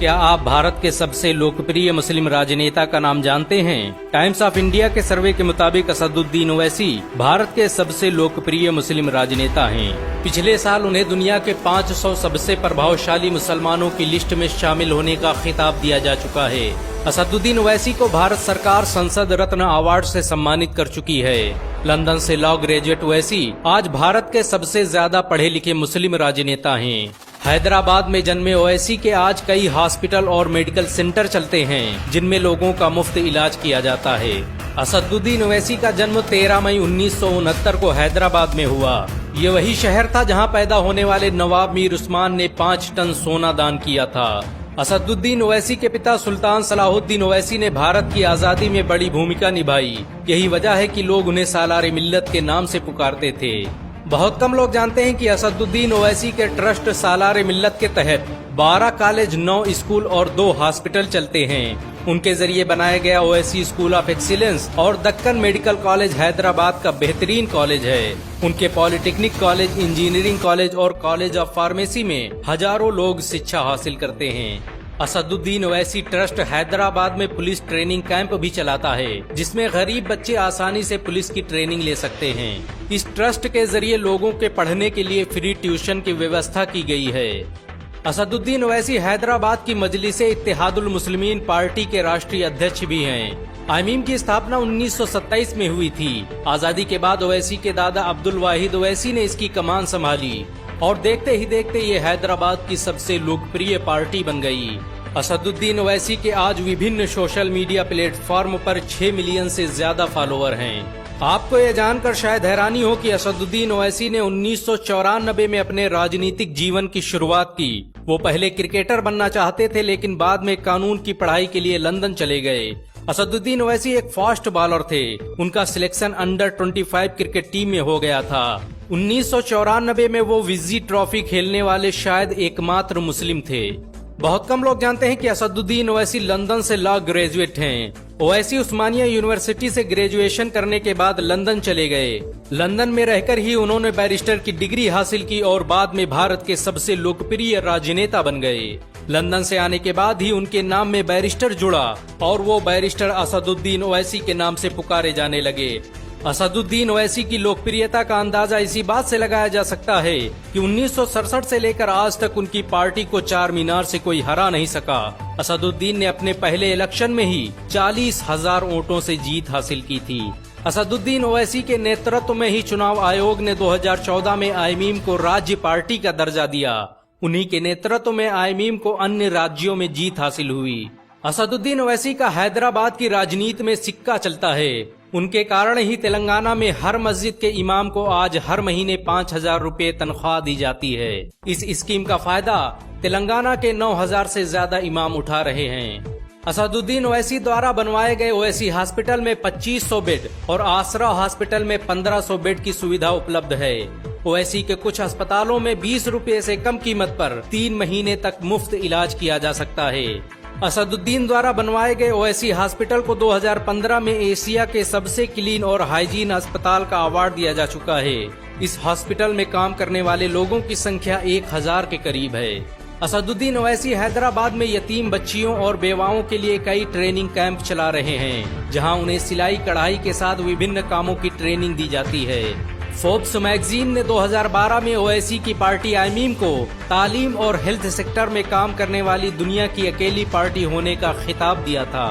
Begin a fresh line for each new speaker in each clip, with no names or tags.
क्या आप भारत के सबसे लोकप्रिय मुस्लिम राजनेता का नाम जानते हैं? टाइम्स ऑफ इंडिया के सर्वे के मुताबिक असदुद्दीन ओवैसी भारत के सबसे लोकप्रिय मुस्लिम राजनेता हैं। पिछले साल उन्हें दुनिया के 500 सबसे प्रभावशाली मुसलमानों की लिस्ट में शामिल होने का खिताब दिया जा चुका है। असदुद्दीन ओवैसी को भारत सरकार संसद रत्न अवार्ड से सम्मानित कर चुकी है। लंदन से लॉ ग्रेजुएट ओवैसी आज भारत के सबसे ज्यादा पढ़े लिखे मुस्लिम राजनेता हैं। हैदराबाद में जन्मे ओवैसी के आज कई हॉस्पिटल और मेडिकल सेंटर चलते हैं, जिनमें लोगों का मुफ्त इलाज किया जाता है। असदुद्दीन ओवैसी का जन्म 13 मई 1969 को हैदराबाद में हुआ। ये वही शहर था जहां पैदा होने वाले नवाब मीर उस्मान ने 5 टन सोना दान किया था। असदुद्दीन ओवैसी के पिता सुल्तान सलाहुद्दीन ओवैसी ने भारत की आजादी में बड़ी भूमिका निभाई। यही वजह है कि लोग उन्हें सालारे मिल्लत के नाम से पुकारते थे। बहुत कम लोग जानते हैं कि असदुद्दीन ओवैसी के ट्रस्ट सालारे मिल्लत के तहत 12 कॉलेज, 9 स्कूल और 2 हॉस्पिटल चलते हैं। उनके जरिए बनाया गया ओवैसी स्कूल ऑफ एक्सीलेंस और दक्कन मेडिकल कॉलेज हैदराबाद का बेहतरीन कॉलेज है। उनके पॉलिटेक्निक कॉलेज, इंजीनियरिंग कॉलेज और कॉलेज ऑफ फार्मेसी में हजारों लोग शिक्षा हासिल करते हैं। असदुद्दीन ओवैसी ट्रस्ट हैदराबाद में पुलिस ट्रेनिंग कैंप भी चलाता है, जिसमें गरीब बच्चे आसानी से पुलिस की ट्रेनिंग ले सकते हैं। इस ट्रस्ट के जरिए लोगों के पढ़ने के लिए फ्री ट्यूशन की व्यवस्था की गई है। असदुद्दीन ओवैसी हैदराबाद की मजलिस-ए-इत्तेहादुल मुस्लिमीन पार्टी के राष्ट्रीय अध्यक्ष भी हैं। आईमीम की स्थापना 1927 में हुई थी। आजादी के बाद ओवैसी के दादा अब्दुल वाहिद ओवैसी ने इसकी कमान संभाली और देखते ही देखते ये हैदराबाद की सबसे लोकप्रिय पार्टी बन गई। असदुद्दीन ओवैसी के आज विभिन्न सोशल मीडिया प्लेटफॉर्म पर 6 मिलियन से ज्यादा फॉलोअर हैं। आपको ये जानकर शायद हैरानी हो कि असदुद्दीन ओवैसी ने 1994 में अपने राजनीतिक जीवन की शुरुआत की। वो पहले क्रिकेटर बनना चाहते थे, लेकिन बाद में कानून की पढ़ाई के लिए लंदन चले गए। असदुद्दीन ओवैसी एक फास्ट बॉलर थे। उनका सिलेक्शन अंडर 25 क्रिकेट टीम में हो गया था। 1994 में वो विजी ट्रॉफी खेलने वाले शायद एकमात्र मुस्लिम थे। बहुत कम लोग जानते हैं कि असदुद्दीन ओवैसी लंदन से लॉ ग्रेजुएट हैं। ओवैसी उस्मानिया यूनिवर्सिटी से ग्रेजुएशन करने के बाद लंदन चले गए। लंदन में रहकर ही उन्होंने बैरिस्टर की डिग्री हासिल की और बाद में भारत के सबसे लोकप्रिय राजनेता बन गए। लंदन से आने के बाद ही उनके नाम में बैरिस्टर जुड़ा और वो बैरिस्टर असदुद्दीन ओवैसी के नाम से पुकारे जाने लगे। असदुद्दीन ओवैसी की लोकप्रियता का अंदाजा इसी बात से लगाया जा सकता है कि 1967 से लेकर आज तक उनकी पार्टी को 4 मीनार से कोई हरा नहीं सका। असदुद्दीन ने अपने पहले इलेक्शन में ही 40,000 वोटों से जीत हासिल की थी। असदुद्दीन ओवैसी के नेतृत्व में ही चुनाव आयोग ने 2014 में आईमीम को राज्य पार्टी का दर्जा दिया। उन्हीं के नेतृत्व में आईमीम को अन्य राज्यों में जीत हासिल हुई। असदुद्दीन ओवैसी का हैदराबाद की राजनीति में सिक्का चलता है। उनके कारण ही तेलंगाना में हर मस्जिद के इमाम को आज हर महीने 5,000 रुपए तनख्वाह दी जाती है। इस स्कीम का फायदा तेलंगाना के 9,000 से ज्यादा इमाम उठा रहे हैं। असदुद्दीन ओवैसी द्वारा बनवाए गए ओवैसी हॉस्पिटल में 2500 बेड और आसरा हॉस्पिटल में 1500 बेड की सुविधा उपलब्ध है। ओवैसी के कुछ अस्पतालों में 20 रुपए से कम कीमत पर 3 महीने तक मुफ्त इलाज किया जा सकता है। असदुद्दीन द्वारा बनवाए गए ओवैसी हॉस्पिटल को 2015 में एशिया के सबसे क्लीन और हाइजीन अस्पताल का अवार्ड दिया जा चुका है। इस हॉस्पिटल में काम करने वाले लोगों की संख्या 1000 के करीब है। असदुद्दीन ओवैसी हैदराबाद में यतीम बच्चियों और बेवाओं के लिए कई ट्रेनिंग कैंप चला रहे हैं, जहां उन्हें सिलाई कढ़ाई के साथ विभिन्न कामों की ट्रेनिंग दी जाती है। फोर्ब्स मैगजीन ने 2012 में ओवैसी की पार्टी आईमीम को तालीम और हेल्थ सेक्टर में काम करने वाली दुनिया की अकेली पार्टी होने का खिताब दिया था।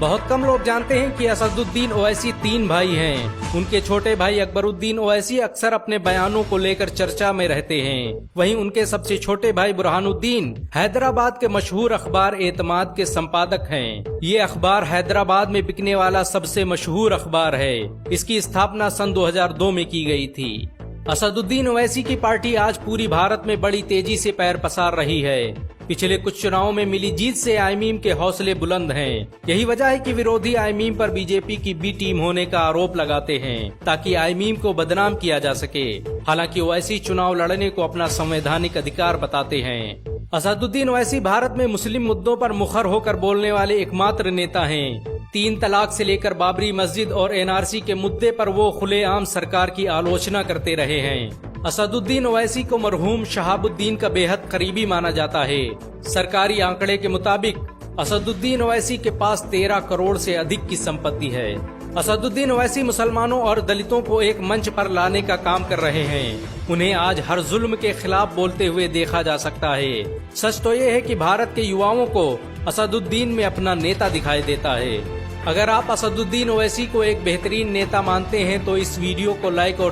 बहुत कम लोग जानते हैं कि असदुद्दीन ओवैसी 3 भाई हैं। उनके छोटे भाई अकबरुद्दीन ओवैसी अक्सर अपने बयानों को लेकर चर्चा में रहते हैं। वहीं उनके सबसे छोटे भाई बुरहानुद्दीन हैदराबाद के मशहूर अखबार एतमाद के संपादक हैं। ये अखबार हैदराबाद में बिकने वाला सबसे मशहूर अखबार है। इसकी स्थापना सन 2002 में की गई थी। असदुद्दीन ओवैसी की पार्टी आज पूरी भारत में बड़ी तेजी से पैर पसार रही है। पिछले कुछ चुनावों में मिली जीत से आईमीम के हौसले बुलंद हैं। यही वजह है कि विरोधी आईमीम पर बीजेपी की बी टीम होने का आरोप लगाते हैं, ताकि आईमीम को बदनाम किया जा सके। हालांकि ओवैसी चुनाव लड़ने को अपना संवैधानिक अधिकार बताते हैं। असदुद्दीन ओवैसी भारत में मुस्लिम मुद्दों पर मुखर होकर बोलने वाले एकमात्र नेता हैं। 3 तलाक से लेकर बाबरी मस्जिद और एनआरसी के मुद्दे पर वो खुलेआम सरकार की आलोचना करते रहे हैं। असदुद्दीन ओवैसी को मरहूम शहाबुद्दीन का बेहद करीबी माना जाता है। सरकारी आंकड़े के मुताबिक असदुद्दीन ओवैसी के पास 13 करोड़ से अधिक की संपत्ति है। असदुद्दीन ओवैसी मुसलमानों और दलितों को एक मंच पर लाने का काम कर रहे हैं। उन्हें आज हर जुल्म के खिलाफ बोलते हुए देखा जा सकता है। सच तो ये है कि भारत के युवाओं को असदुद्दीन में अपना नेता दिखाई देता है। अगर आप असदुद्दीन ओवैसी को एक बेहतरीन नेता मानते हैं तो इस वीडियो को लाइक और